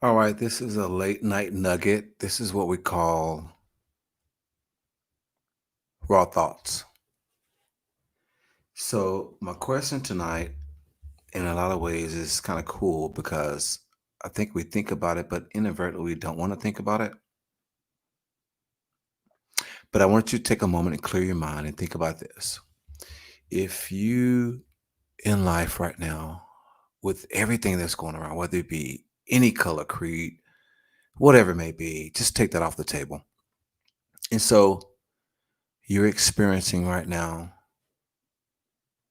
All right, this is a late night nugget. This is what we call raw thoughts. So, my question tonight, in a lot of ways, is kind of cool because I think we think about it, but inadvertently we don't want to think about it. But I want you to take a moment and clear your mind and think about this. If you in life right now, with everything that's going around, whether it be any color, creed, whatever it may be, just take that off the table. And so you're experiencing right now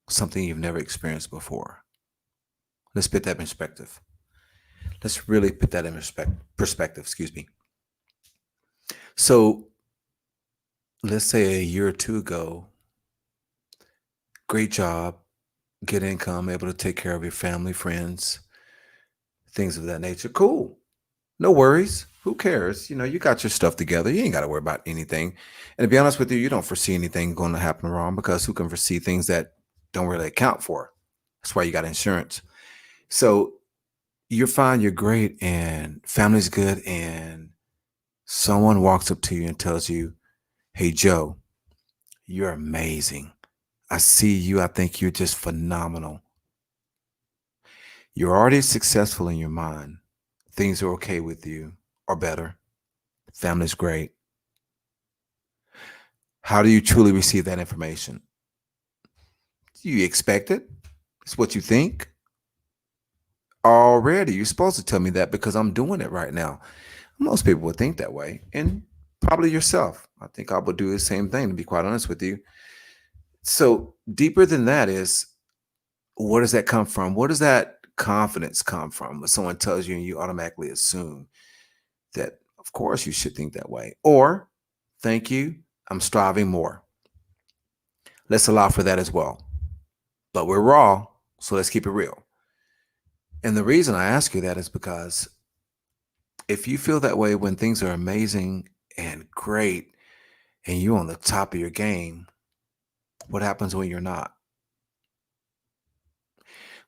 something you've never experienced before. Let's put that in perspective. Let's really put that in perspective. Excuse me. So let's say a year or two ago, great job, good income, able to take care of your family, friends, things of that nature. Cool. No worries. Who cares? You got your stuff together. You ain't got to worry about anything. And to be honest with you, you don't foresee anything going to happen wrong because who can foresee things that don't really account for? That's why you got insurance. So you're fine, you're great, and family's good, and someone walks up to you and tells you, "Hey, Joe, you're amazing. I see you. I think you're just phenomenal. You're already successful in your mind. Things are okay with you or better. Family's great." How do you truly receive that information? Do you expect it? It's what you think? Already, you're supposed to tell me that because I'm doing it right now. Most people would think that way, and probably yourself. I think I would do the same thing, to be quite honest with you. So, deeper than that is, where does that come from? Where does that confidence come from? When someone tells you and you automatically assume that, of course, you should think that way. Or, thank you, I'm striving more. Let's allow for that as well. But we're raw, so let's keep it real. And the reason I ask you that is because if you feel that way when things are amazing and great and you're on the top of your game, what happens when you're not?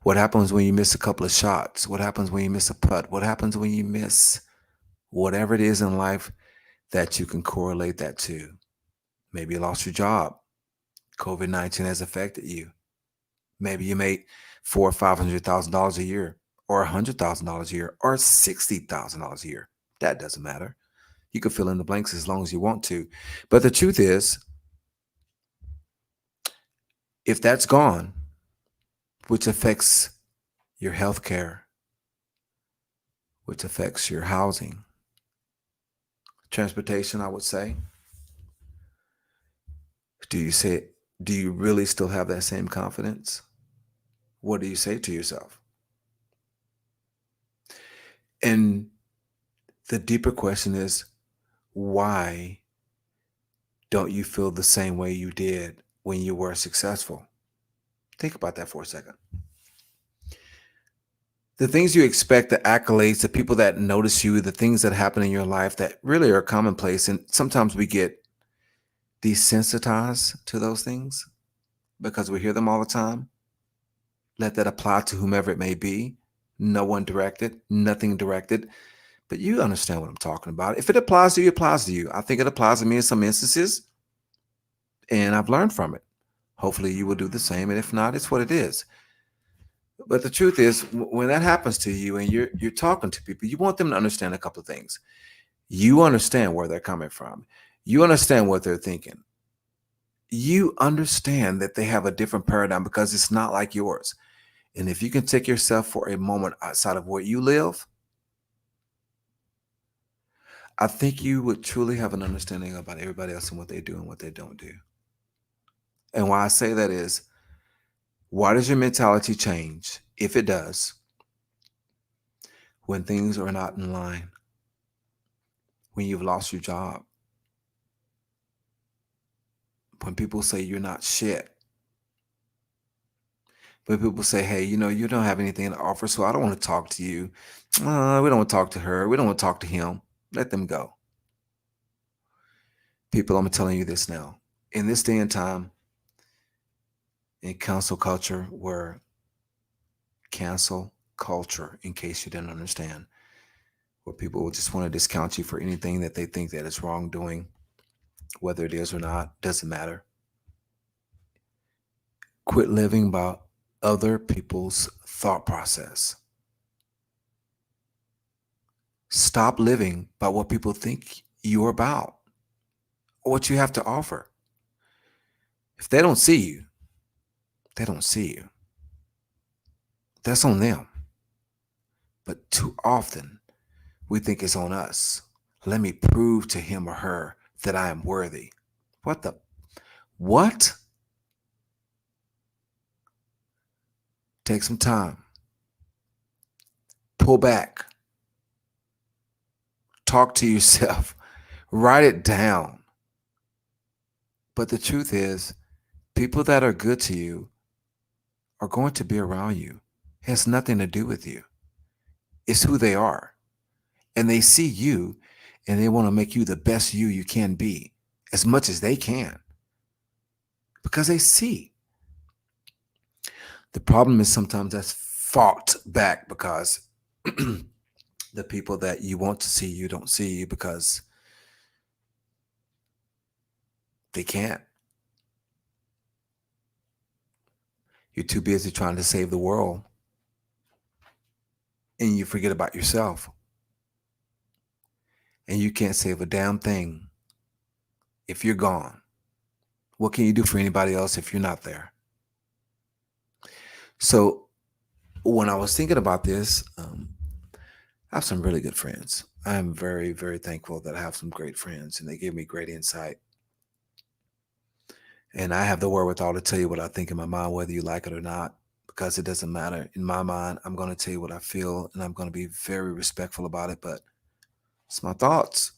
What happens when you miss a couple of shots? What happens when you miss a putt? What happens when you miss whatever it is in life that you can correlate that to? Maybe you lost your job. COVID-19 has affected you. Maybe you made four or $500,000 a year, or $100,000 a year, or $60,000 a year. That doesn't matter. You can fill in the blanks as long as you want to. But the truth is, if that's gone, which affects your health care, which affects your housing, transportation, I would say, do you say, do you really still have that same confidence? What do you say to yourself? And the deeper question is, why don't you feel the same way you did when you were successful? Think about that for a second. The things you expect, the accolades, the people that notice you, the things that happen in your life that really are commonplace. And sometimes we get desensitized to those things because we hear them all the time. Let that apply to whomever it may be. No one directed, nothing directed. But you understand what I'm talking about. If it applies to you, it applies to you. I think it applies to me in some instances, and I've learned from it. Hopefully, you will do the same. And if not, it's what it is. But the truth is, when that happens to you and you're talking to people, you want them to understand a couple of things. You understand where they're coming from. You understand what they're thinking. You understand that they have a different paradigm because it's not like yours. And if you can take yourself for a moment outside of where you live, I think you would truly have an understanding about everybody else and what they do and what they don't do. And why I say that is, why does your mentality change, if it does, when things are not in line, when you've lost your job, when people say you're not shit, when people say, hey, you don't have anything to offer, so I don't want to talk to you. We don't want to talk to her. We don't want to talk to him. Let them go. People, I'm telling you this now. In this day and time, in cancel culture, in case you didn't understand, where people will just want to discount you for anything that they think that is wrongdoing, whether it is or not, doesn't matter. Quit living by other people's thought process. Stop living by what people think you're about or what you have to offer. If they don't see you, they don't see you. That's on them. But too often, we think it's on us. Let me prove to him or her that I am worthy. What the? What? Take some time. Pull back. Talk to yourself. Write it down. But the truth is, people that are good to you are going to be around you. It has nothing to do with you. It's who they are. And they see you and they want to make you the best you can be as much as they can because they see. The problem is sometimes that's fought back because the people that you want to see you don't see you because they can't. You're too busy trying to save the world and you forget about yourself. And you can't save a damn thing if you're gone. What can you do for anybody else if you're not there? So when I was thinking about this, I have some really good friends. I am very, very thankful that I have some great friends and they give me great insight. And I have the wherewithal to tell you what I think in my mind, whether you like it or not, because it doesn't matter. In my mind, I'm going to tell you what I feel and I'm going to be very respectful about it, but it's my thoughts.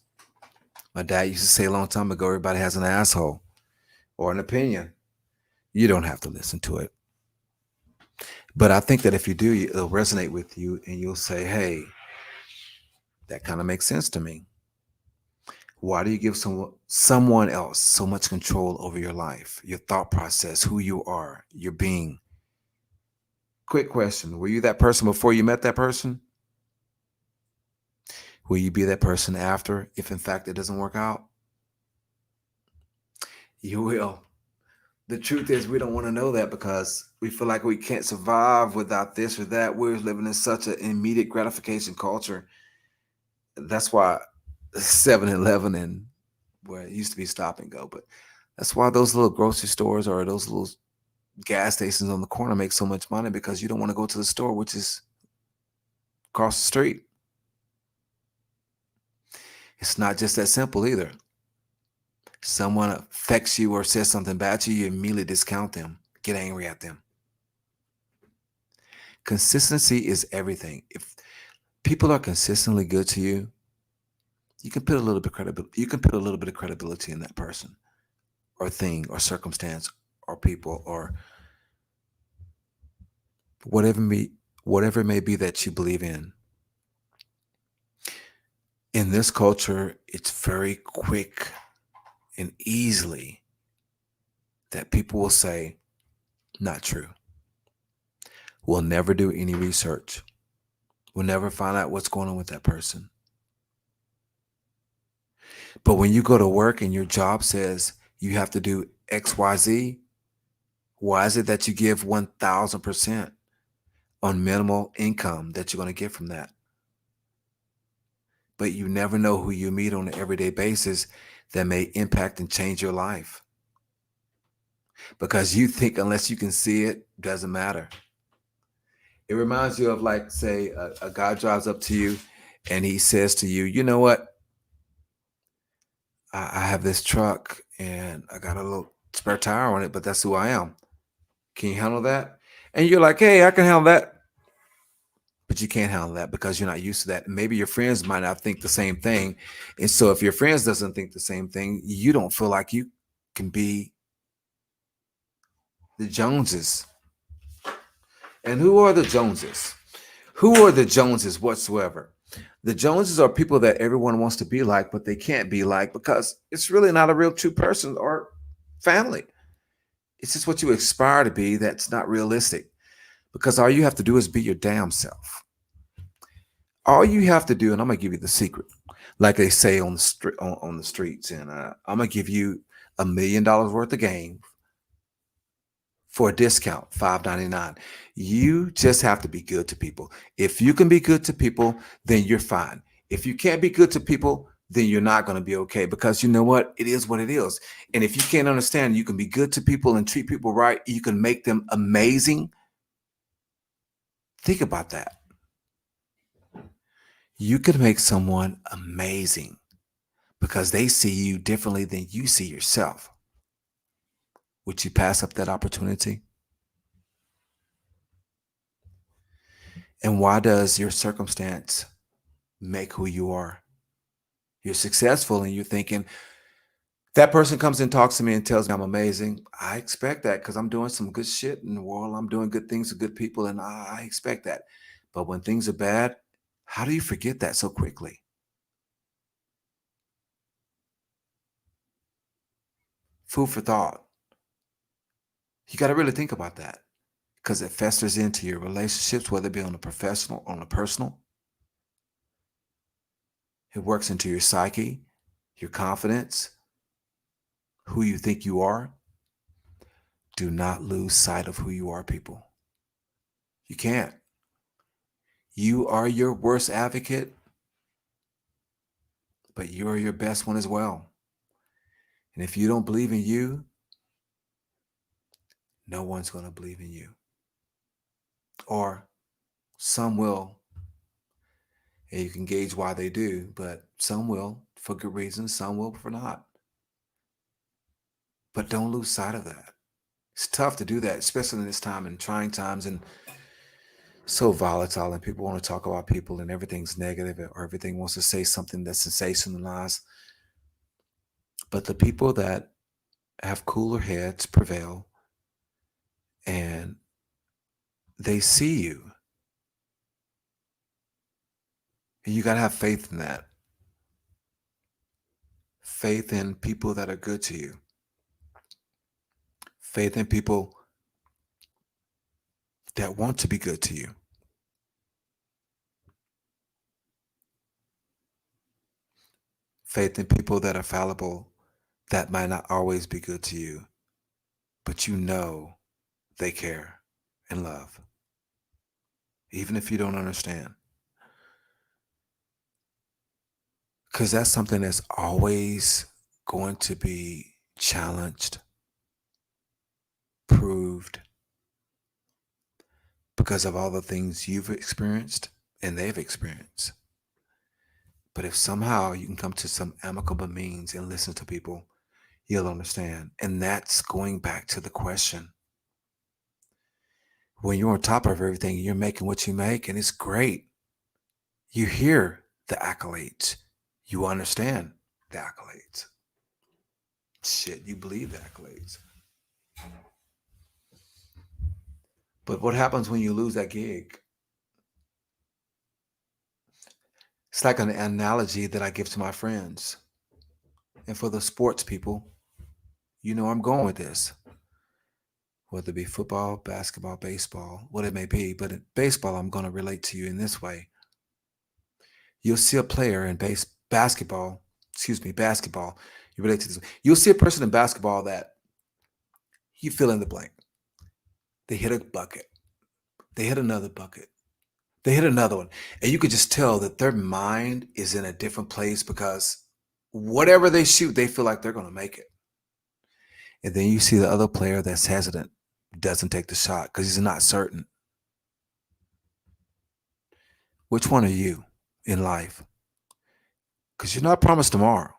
My dad used to say a long time ago, everybody has an asshole or an opinion. You don't have to listen to it. But I think that if you do, it'll resonate with you and you'll say, hey, that kind of makes sense to me. Why do you give someone else so much control over your life, your thought process, who you are, your being? Quick question. Were you that person before you met that person? Will you be that person after, if in fact it doesn't work out? You will. The truth is, we don't want to know that because we feel like we can't survive without this or that. We're living in such an immediate gratification culture. That's why 7-Eleven and where it used to be Stop and Go, but that's why those little grocery stores or those little gas stations on the corner make so much money because you don't want to go to the store, which is across the street. It's not just that simple either. Someone affects you or says something bad to you, you immediately discount them, get angry at them. Consistency is everything. If people are consistently good to you, you can put a little bit credibility. You can put a little bit of credibility in that person, or thing, or circumstance, or people, or whatever it may be that you believe in. In this culture, it's very quick and easily that people will say, not true. We'll never do any research. We'll never find out what's going on with that person. But when you go to work and your job says you have to do XYZ, why is it that you give 1,000% on minimal income that you're going to get from that? But you never know who you meet on an everyday basis that may impact and change your life. Because you think unless you can see it, doesn't matter. It reminds you of, like, say, a guy drives up to you and he says to you, you know what? I have this truck and I got a little spare tire on it, but that's who I am. Can you handle that? And you're like, hey, I can handle that. But you can't handle that because you're not used to that. Maybe your friends might not think the same thing. And so if your friends doesn't think the same thing, you don't feel like you can be the Joneses. And who are the Joneses? Who are the Joneses whatsoever? The Joneses are people that everyone wants to be like, but they can't be like because it's really not a real true person or family. It's just what you aspire to be that's not realistic because all you have to do is be your damn self. All you have to do, and I'm gonna give you the secret, like they say on the street on the streets, and I'm gonna give you $1 million worth of game for a discount, 5.99. You just have to be good to people. If you can be good to people, then you're fine. If you can't be good to people, then you're not going to be okay, because you know what? It is what it is. And if you can't understand, you can be good to people and treat people right. You can make them amazing. Think about that. You can make someone amazing because they see you differently than you see yourself. Would you pass up that opportunity? And why does your circumstance make who you are? You're successful and you're thinking, that person comes and talks to me and tells me I'm amazing. I expect that because I'm doing some good shit in the world. I'm doing good things to good people, and I expect that. But when things are bad, how do you forget that so quickly? Food for thought. You got to really think about that because it festers into your relationships, whether it be on a professional or on a personal. It works into your psyche, your confidence, who you think you are. Do not lose sight of who you are, people. You can't. You are your worst advocate, but you are your best one as well. And if you don't believe in you, no one's going to believe in you. Or some will, and you can gauge why they do, but some will for good reasons, some will for not. But don't lose sight of that. It's tough to do that, especially in this time and trying times and so volatile, and people want to talk about people and everything's negative or everything wants to say something that's sensationalized. But the people that have cooler heads prevail, and they see you. And you got to have faith in that. Faith in people that are good to you. Faith in people that want to be good to you. Faith in people that are fallible, that might not always be good to you, but you know they care and love, even if you don't understand. Because that's something that's always going to be challenged, proved, because of all the things you've experienced and they've experienced. But if somehow you can come to some amicable means and listen to people, you'll understand. And that's going back to the question. When you're on top of everything, you're making what you make, and it's great. You hear the accolades. You understand the accolades. Shit, you believe the accolades. But what happens when you lose that gig? It's like an analogy that I give to my friends. And for the sports people, you know I'm going with this. Whether it be football, basketball, baseball, what it may be. But in baseball, I'm going to relate to you in this way. You'll see a player in basketball. You relate to this. You'll see a person in basketball that you fill in the blank. They hit a bucket. They hit another bucket. They hit another one. And you could just tell that their mind is in a different place because whatever they shoot, they feel like they're going to make it. And then you see the other player that's hesitant, doesn't take the shot because he's not certain. Which one are you in life? Because you're not promised tomorrow.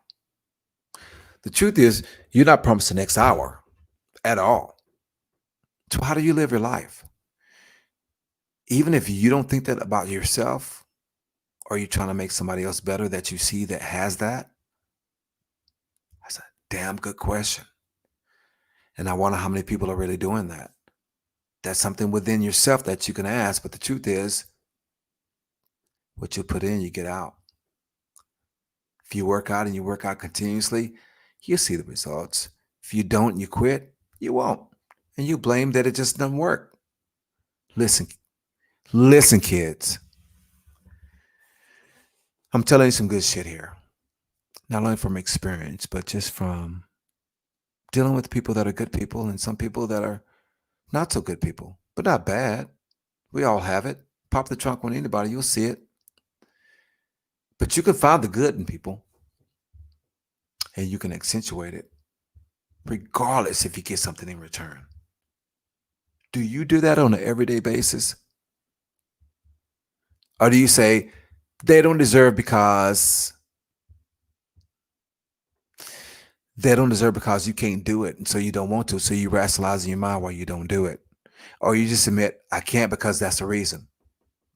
The truth is, you're not promised the next hour at all. So, how do you live your life? Even if you don't think that about yourself, or you're trying to make somebody else better that you see that has that? That's a damn good question. And I wonder how many people are really doing that. That's something within yourself that you can ask. But the truth is, what you put in, you get out. If you work out and you work out continuously, you'll see the results. If you don't and you quit, you won't. And you blame that it just doesn't work. Listen, listen, kids. I'm telling you some good shit here. Not only from experience, but just from dealing with people that are good people and some people that are not so good people, but not bad. We all have it. Pop the trunk on anybody, you'll see it. But you can find the good in people and you can accentuate it, regardless if you get something in return. Do you do that on an everyday basis? Or do you say they don't deserve because you can't do it and so you don't want to, so you rationalize in your mind why you don't do it? Or you just admit, I can't because that's the reason.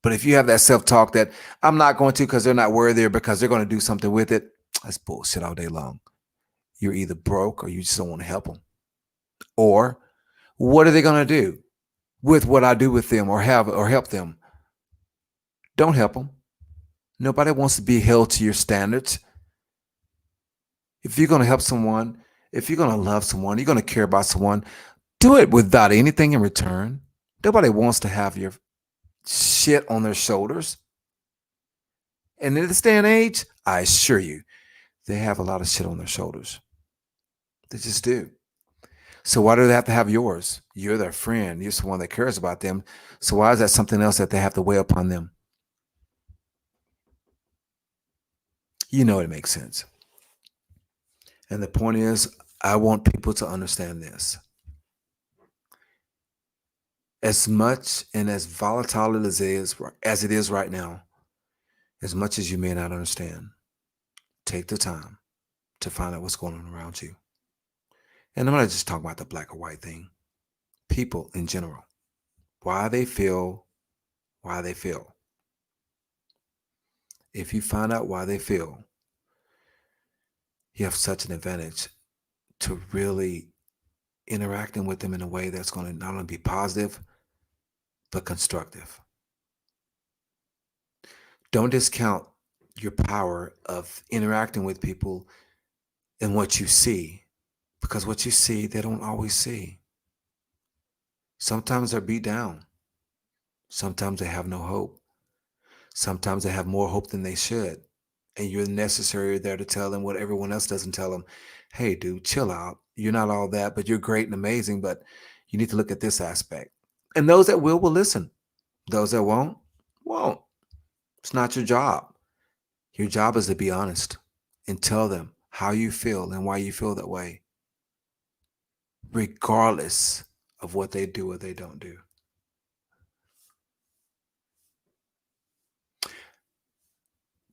But if you have that self-talk that I'm not going to because they're not worthy or because they're going to do something with it, that's bullshit all day long. You're either broke or you just don't want to help them. Or what are they going to do with what I do with them or have or help them? Don't help them. Nobody wants to be held to your standards. If you're going to help someone, if you're going to love someone, you're going to care about someone, do it without anything in return. Nobody wants to have your shit on their shoulders. And in this day and age, I assure you, they have a lot of shit on their shoulders. They just do. So why do they have to have yours? You're their friend. You're someone that cares about them. So why is that something else that they have to weigh upon them? You know it makes sense. And the point is, I want people to understand this. As much and as volatile as it is right now, as much as you may not understand, take the time to find out what's going on around you. And I'm not just talking about the black or white thing. People in general. Why they feel. If you find out why they feel, you have such an advantage to really interacting with them in a way that's going to not only be positive, but constructive. Don't discount your power of interacting with people and what you see, because what you see, they don't always see. Sometimes they're beat down. Sometimes they have no hope. Sometimes they have more hope than they should. And you're necessary there to tell them what everyone else doesn't tell them. Hey, dude, chill out. You're not all that, but you're great and amazing, but you need to look at this aspect. And those that will listen. Those that won't. It's not your job. Your job is to be honest and tell them how you feel and why you feel that way, regardless of what they do or they don't do.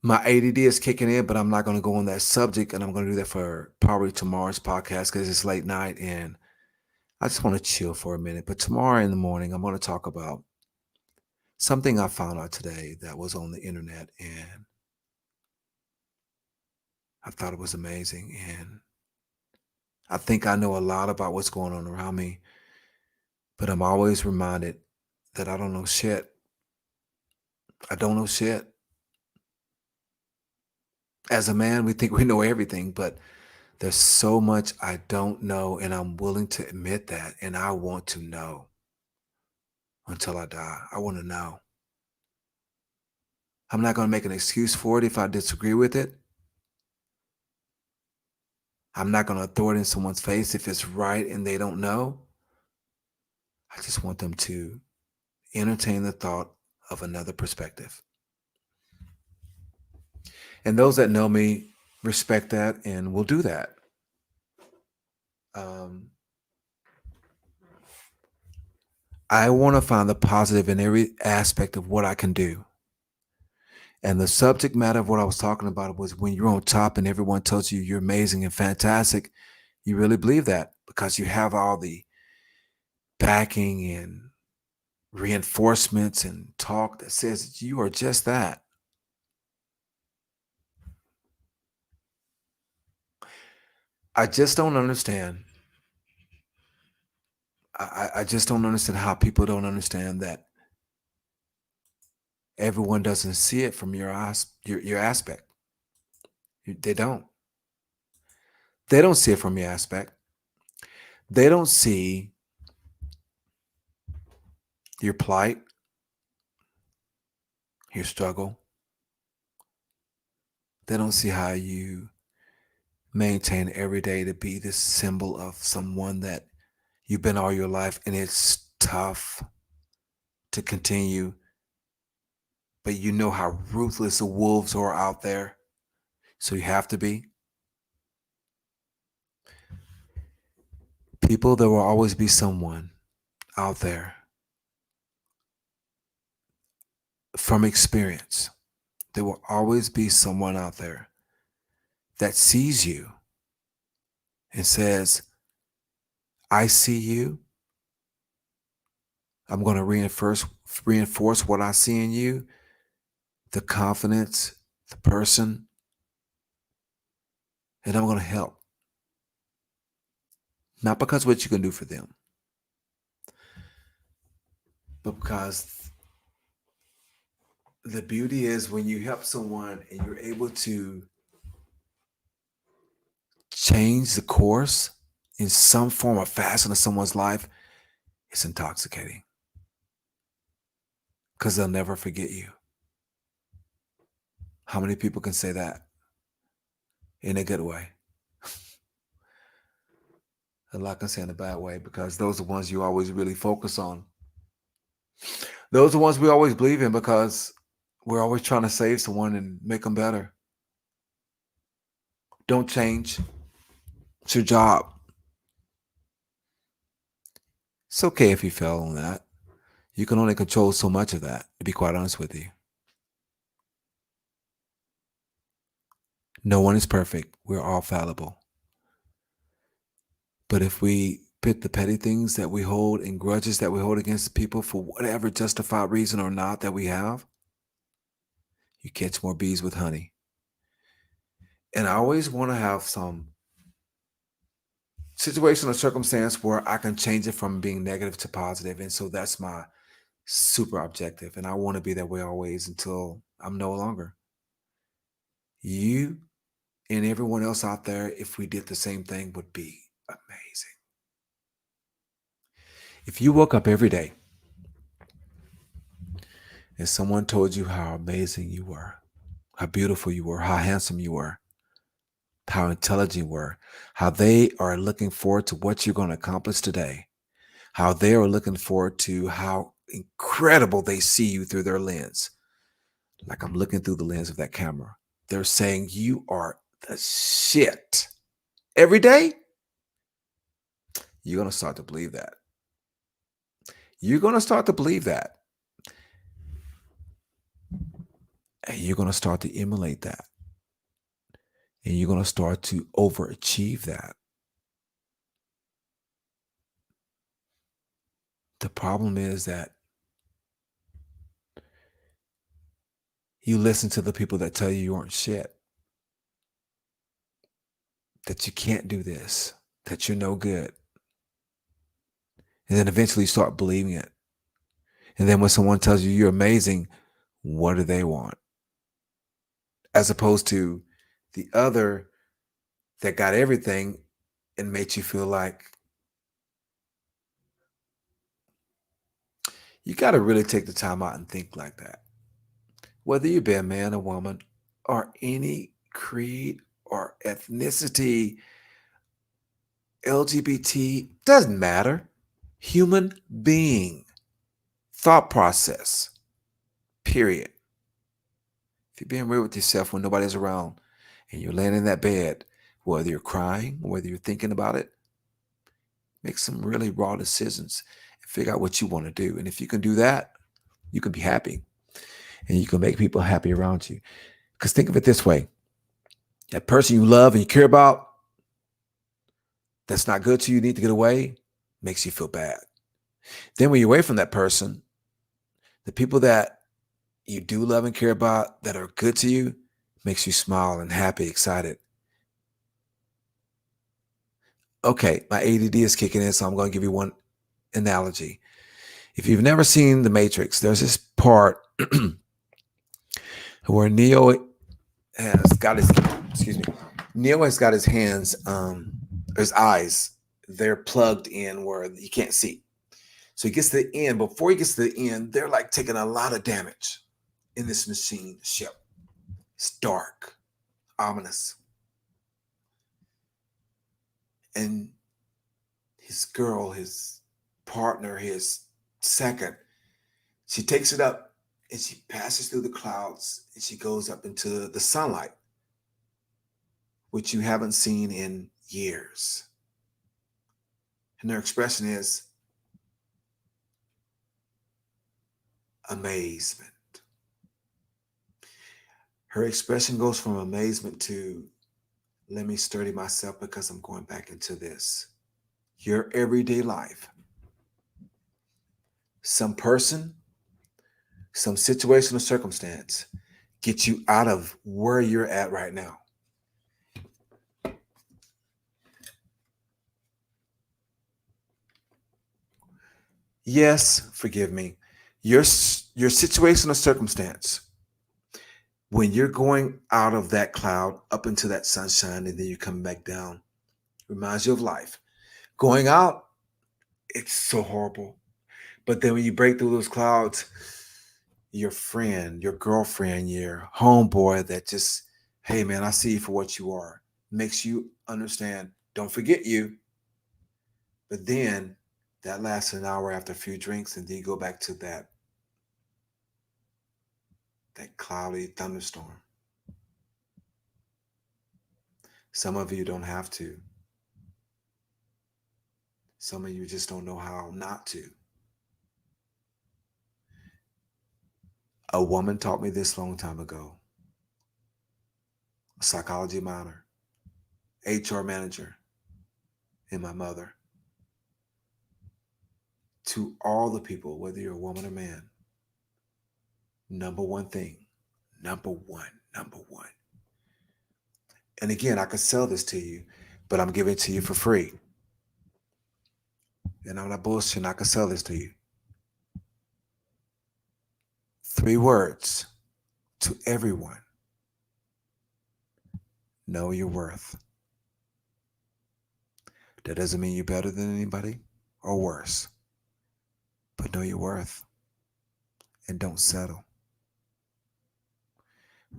My ADD is kicking in, but I'm not going to go on that subject, and I'm going to do that for probably tomorrow's podcast because it's late night and I just want to chill for a minute. But tomorrow in the morning, I'm going to talk about something I found out today that was on the internet, and I thought it was amazing. And I think I know a lot about what's going on around me, but I'm always reminded that I don't know shit. I don't know shit. As a man, we think we know everything, but there's so much I don't know, and I'm willing to admit that. And I want to know until I die. I want to know. I'm not going to make an excuse for it if I disagree with it. I'm not going to throw it in someone's face if it's right and they don't know. I just want them to entertain the thought of another perspective. And those that know me respect that and will do that. I want to find the positive in every aspect of what I can do. And the subject matter of what I was talking about was when you're on top and everyone tells you you're amazing and fantastic, you really believe that because you have all the backing and reinforcements and talk that says that you are just that. I just don't understand. I just don't understand how people don't understand that everyone doesn't see it from your aspect. They don't. They don't see it from your aspect. They don't see your plight, your struggle, They don't see how you maintain every day to be this symbol of someone that you've been all your life, and it's tough to continue, but you know how ruthless the wolves are out there, so you have to be. People, there will always be someone out there from experience. There will always be someone out there that sees you and says, I see you. I'm going to reinforce what I see in you, the confidence, the person, and I'm going to help. Not because what you can do for them, but because the beauty is when you help someone and you're able to change the course in some form or fashion of someone's life, it's intoxicating because they'll never forget you. How many people can say that in a good way? A lot can say in a bad way because those are the ones you always really focus on. Those are the ones we always believe in because we're always trying to save someone and make them better. Don't change. It's your job. It's okay if you fail on that. You can only control so much of that, to be quite honest with you. No one is perfect. We're all fallible. But if we put the petty things that we hold and grudges that we hold against people for whatever justified reason or not that we have, you catch more bees with honey. And I always want to have some situation or circumstance where I can change it from being negative to positive. And so that's my super objective. And I want to be that way always until I'm no longer. You and everyone else out there, if we did the same thing, would be amazing. If you woke up every day and someone told you how amazing you were, how beautiful you were, how handsome you were, how intelligent you were, how they are looking forward to what you're going to accomplish today, how they are looking forward to how incredible they see you through their lens. Like I'm looking through the lens of that camera. They're saying you are the shit every day. You're going to start to believe that. You're going to start to believe that. And you're going to start to emulate that. And you're going to start to overachieve that. The problem is that you listen to the people that tell you aren't shit, that you can't do this, that you're no good. And then eventually you start believing it. And then when someone tells you you're amazing, what do they want? As opposed to the other that got everything and made you feel like you got to really take the time out and think like that. Whether you be a man, a woman, or any creed or ethnicity, LGBT, doesn't matter. Human being, thought process, period. If you're being real with yourself when nobody's around and you're laying in that bed, whether you're crying, whether you're thinking about it, make some really raw decisions and figure out what you want to do. And if you can do that, you can be happy and you can make people happy around you. Because think of it this way. That person you love and you care about, that's not good to you, need to get away, makes you feel bad. Then when you're away from that person, the people that you do love and care about that are good to you makes you smile and happy, excited. Okay, my ADD is kicking in, so I'm going to give you one analogy. If you've never seen The Matrix, there's this part where Neo has got his hands, his eyes, they're plugged in where he can't see. So he gets to the end. Before he gets to the end, they're like taking a lot of damage in this machine ship. It's dark. ominous. And his girl, his partner, his second, she takes it up and she passes through the clouds and she goes up into the sunlight, which you haven't seen in years. And her expression is amazement. Her expression goes from amazement to, let me study myself because I'm going back into this. Your everyday life. Some person, some situation or circumstance get you out of where you're at right now. Yes, forgive me. Your situation or circumstance, when you're going out of that cloud up into that sunshine and then you're coming back down, reminds you of life. Going out, it's so horrible. But then when you break through those clouds, your friend, your girlfriend, your homeboy that just, hey man, I see you for what you are, makes you understand, don't forget you. But then that lasts an hour after a few drinks, and then you go back to that cloudy thunderstorm. Some of you don't have to. Some of you just don't know how not to. A woman taught me this long time ago. A psychology minor, HR manager, and my mother. To all the people, whether you're a woman or man, number one thing, number one. And again, I could sell this to you, but I'm giving it to you for free. And I'm not bullshitting, I could sell this to you. 3 words to everyone. Know your worth. That doesn't mean you're better than anybody or worse. But know your worth and don't settle.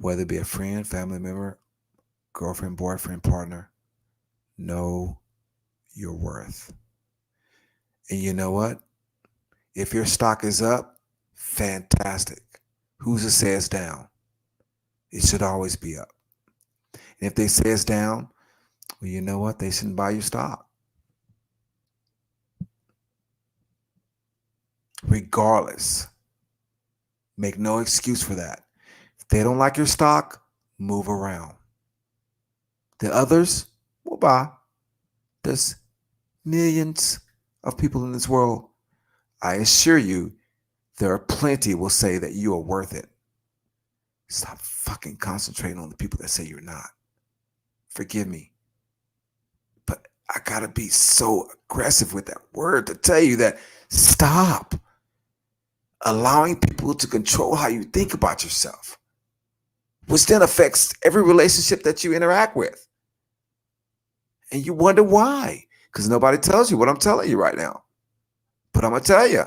Whether it be a friend, family member, girlfriend, boyfriend, partner, know your worth. And you know what? If your stock is up, fantastic. Who's to say it's down? It should always be up. And if they say it's down, well, you know what? They shouldn't buy your stock. Regardless, make no excuse for that. If they don't like your stock, move around. The others will buy. There's millions of people in this world. I assure you, there are plenty will say that you are worth it. Stop fucking concentrating on the people that say you're not. Forgive me. But I gotta be so aggressive with that word to tell you that stop allowing people to control how you think about yourself, which then affects every relationship that you interact with. And you wonder why, because nobody tells you what I'm telling you right now. But I'm going to tell you,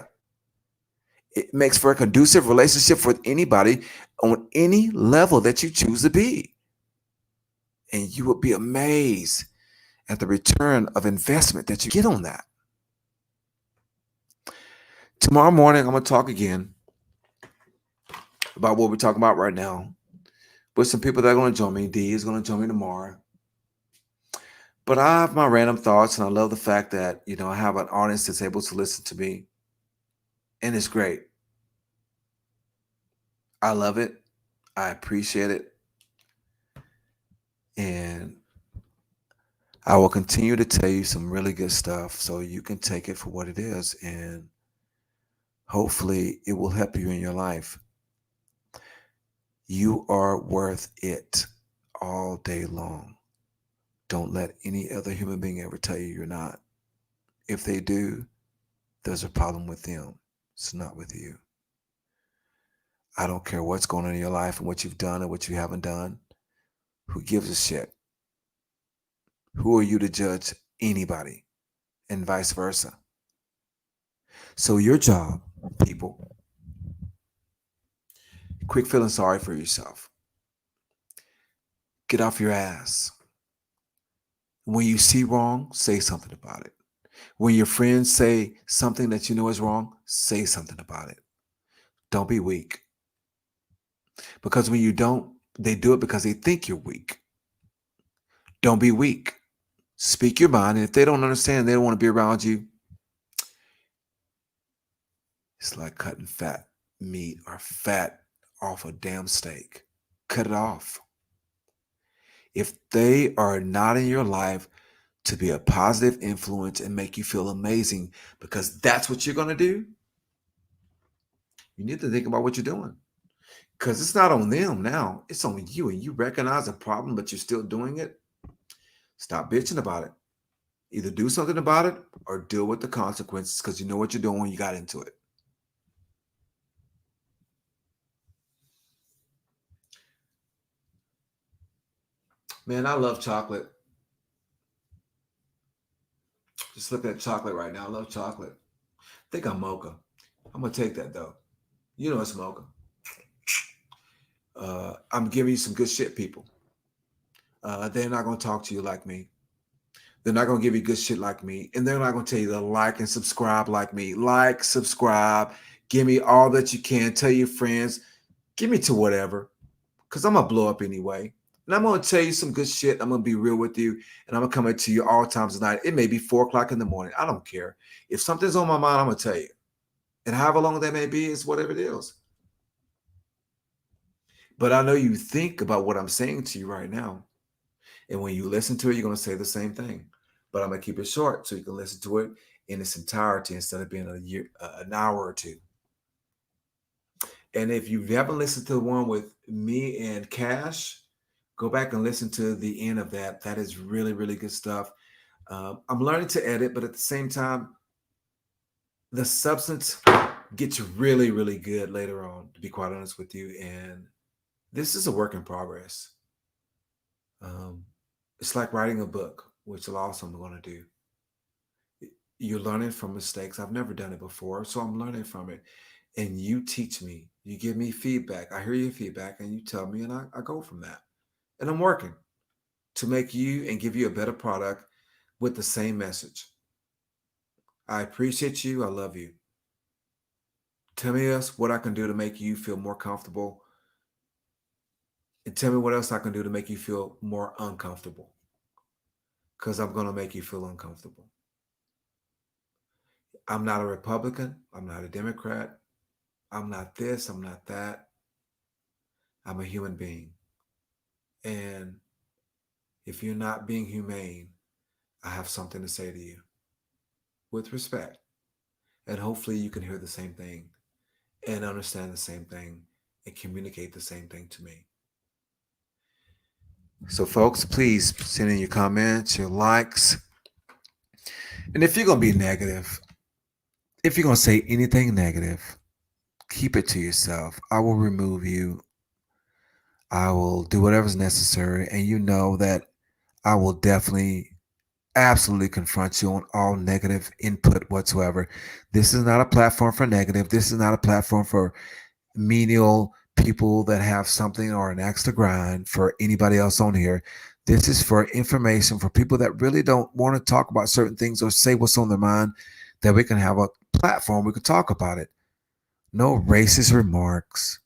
it makes for a conducive relationship with anybody on any level that you choose to be. And you will be amazed at the return of investment that you get on that. Tomorrow morning, I'm going to talk again about what we're talking about right now with some people that are going to join me. D is going to join me tomorrow. But I have my random thoughts, and I love the fact that, I have an audience that's able to listen to me. And it's great. I love it. I appreciate it. And I will continue to tell you some really good stuff so you can take it for what it is. And hopefully it will help you in your life. You are worth it all day long. Don't let any other human being ever tell you you're not. If they do, there's a problem with them. It's not with you. I don't care what's going on in your life and what you've done and what you haven't done. Who gives a shit? Who are you to judge anybody? And vice versa. So your job, people, quit feeling sorry for yourself. Get off your ass. When you see wrong, say something about it. When your friends say something that you know is wrong, say something about it. Don't be weak. Because when you don't, they do it because they think you're weak. Don't be weak. Speak your mind. And if they don't understand, they don't want to be around you, it's like cutting fat meat or fat off a damn steak. Cut it off. If they are not in your life to be a positive influence and make you feel amazing, because that's what you're going to do, you need to think about what you're doing. Because it's not on them now, it's on you. And you recognize a problem, but you're still doing it. Stop bitching about it. Either do something about it or deal with the consequences because you know what you're doing when you got into it. Man, I love chocolate. Just looking at chocolate right now. I love chocolate. I think I'm mocha. I'm gonna take that though. You know it's mocha. I'm giving you some good shit, people. They're not gonna talk to you like me. They're not gonna give you good shit like me, and they're not gonna tell you to like and subscribe like me. Like, subscribe, give me all that you can. Tell your friends, give me to whatever, because I'm gonna blow up anyway. And I'm gonna tell you some good shit. I'm gonna be real with you, and I'm gonna come to you all times of night. It may be 4 o'clock in the morning. I don't care. If something's on my mind, I'm gonna tell you. And however long that may be, is whatever it is. But I know you think about what I'm saying to you right now. And when you listen to it, you're going to say the same thing. But I'm going to keep it short so you can listen to it in its entirety instead of being an hour or two. And if you haven't listened to the one with me and Cash, go back and listen to the end of that. That is really, really good stuff. I'm learning to edit, but at the same time, the substance gets really, really good later on, to be quite honest with you. And this is a work in progress. Um, it's like writing a book, which is also I'm going to do. You're learning from mistakes. I've never done it before, so I'm learning from it. And you teach me. You give me feedback. I hear your feedback, and you tell me, and I go from that. And I'm working to make you and give you a better product with the same message. I appreciate you. I love you. Tell me else what I can do to make you feel more comfortable, and tell me what else I can do to make you feel more uncomfortable. Because I'm going to make you feel uncomfortable. I'm not a Republican. I'm not a Democrat. I'm not this. I'm not that. I'm a human being. And if you're not being humane, I have something to say to you with respect. And hopefully you can hear the same thing and understand the same thing and communicate the same thing to me. So, folks, please send in your comments, your likes. And if you're going to be negative, if you're going to say anything negative, keep it to yourself. I will remove you. I will do whatever's necessary. And you know that I will definitely, absolutely confront you on all negative input whatsoever. This is not a platform for negative. This is not a platform for menial people that have something or an extra grind for anybody else on here. This is for information for people that really don't want to talk about certain things or say what's on their mind, that we can have a platform we can talk about it. No racist remarks,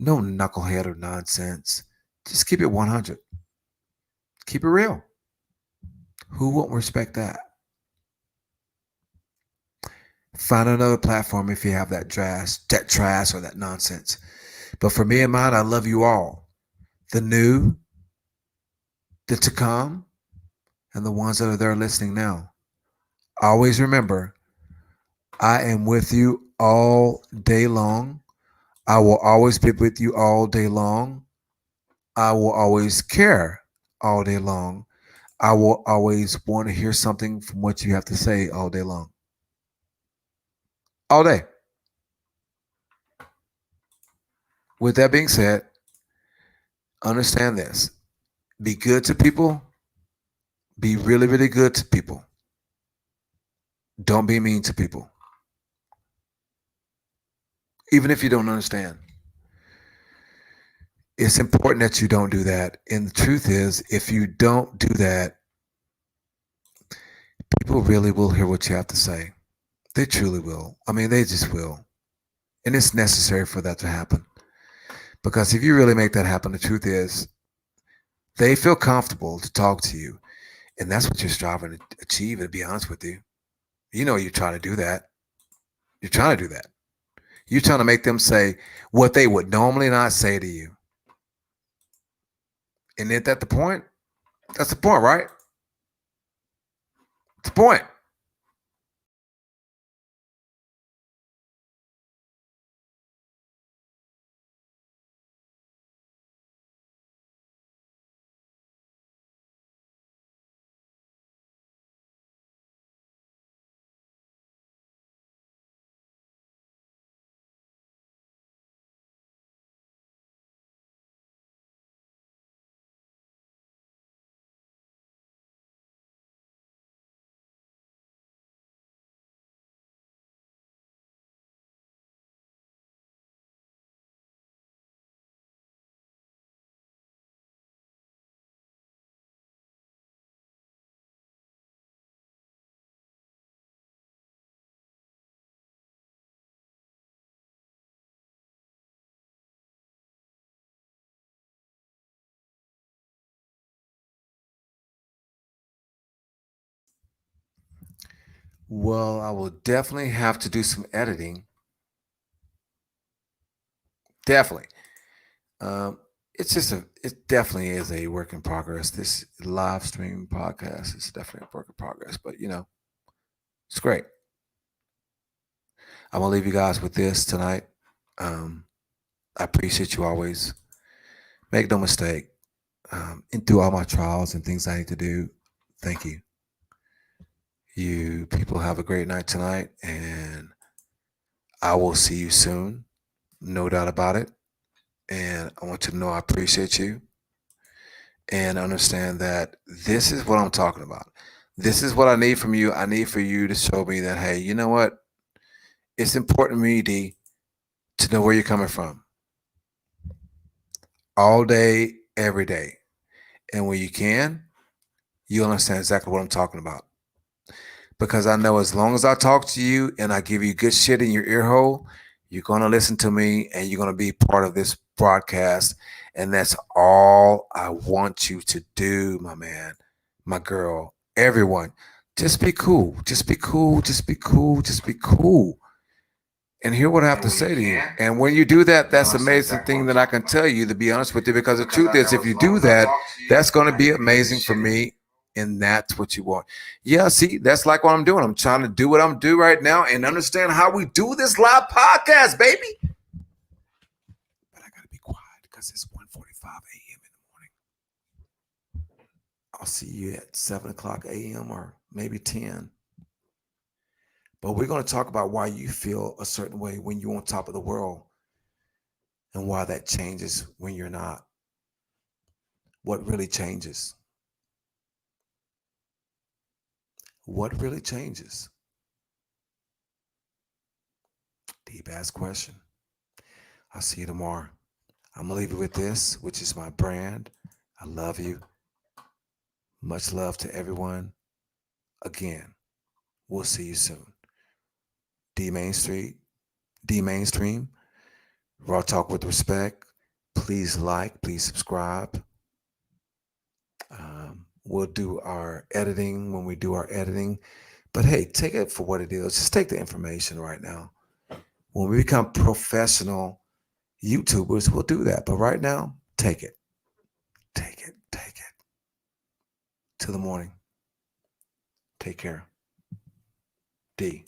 no knucklehead or nonsense. Just keep it 100. Keep it real. Who won't respect that? Find another platform if you have that trash or that nonsense. But for me and mine, I love you all. The new, the to come, and the ones that are there listening now. Always remember, I am with you all day long. I will always be with you all day long. I will always care all day long. I will always want to hear something from what you have to say all day long. All day. With that being said, understand this. Be good to people. Be really, really good to people. Don't be mean to people, even if you don't understand. It's important that you don't do that. And the truth is, if you don't do that, people really will hear what you have to say. They truly will. I mean, they just will. And it's necessary for that to happen. Because if you really make that happen, the truth is, they feel comfortable to talk to you. And that's what you're striving to achieve, and to be honest with you. You know you're trying to do that. You're trying to do that. You're trying to make them say what they would normally not say to you. And isn't that the point? That's the point, right? It's the point. Well, I will definitely have to do some editing. Definitely. Um, it definitely is a work in progress. This live stream podcast is definitely a work in progress, but it's great. I'm gonna leave you guys with this tonight. Um, I appreciate you always. Make no mistake. And through all my trials and things I need to do, thank you. You people have a great night tonight, and I will see you soon. No doubt about it. And I want you to know I appreciate you and understand that this is what I'm talking about. This is what I need from you. I need for you to show me that, hey, you know what? It's important to me, D, to know where you're coming from all day, every day. And when you can, you'll understand exactly what I'm talking about. Because I know as long as I talk to you and I give you good shit in your ear hole, you're going to listen to me and you're going to be part of this broadcast. And that's all I want you to do, my man, my girl, everyone. Just be cool. Just be cool. Just be cool. Just be cool. And hear what I have to say to you. And when you do that, that's the amazing thing that I can tell you, to be honest with you, because the truth is, if you do that, that's going to be amazing for me. And that's what you want. Yeah, see, that's like what I'm doing. I'm trying to do what I'm doing right now and understand how we do this live podcast, baby. But I got to be quiet because it's 1:45 a.m. in the morning. I'll see you at 7 o'clock a.m. or maybe 10. But we're going to talk about why you feel a certain way when you're on top of the world and why that changes when you're not. What really changes? What really changes? Deep ass question. I'll see you tomorrow. I'm going to leave you with this, which is my brand. I love you. Much love to everyone. Again, we'll see you soon. D Main Street, D Mainstream, Raw Talk with Respect. Please like, please subscribe. We'll do our editing when we do our editing. But hey, take it for what it is. Just take the information right now. When we become professional YouTubers, we'll do that. But right now, take it. Take it. Take it. Till the morning. Take care. D.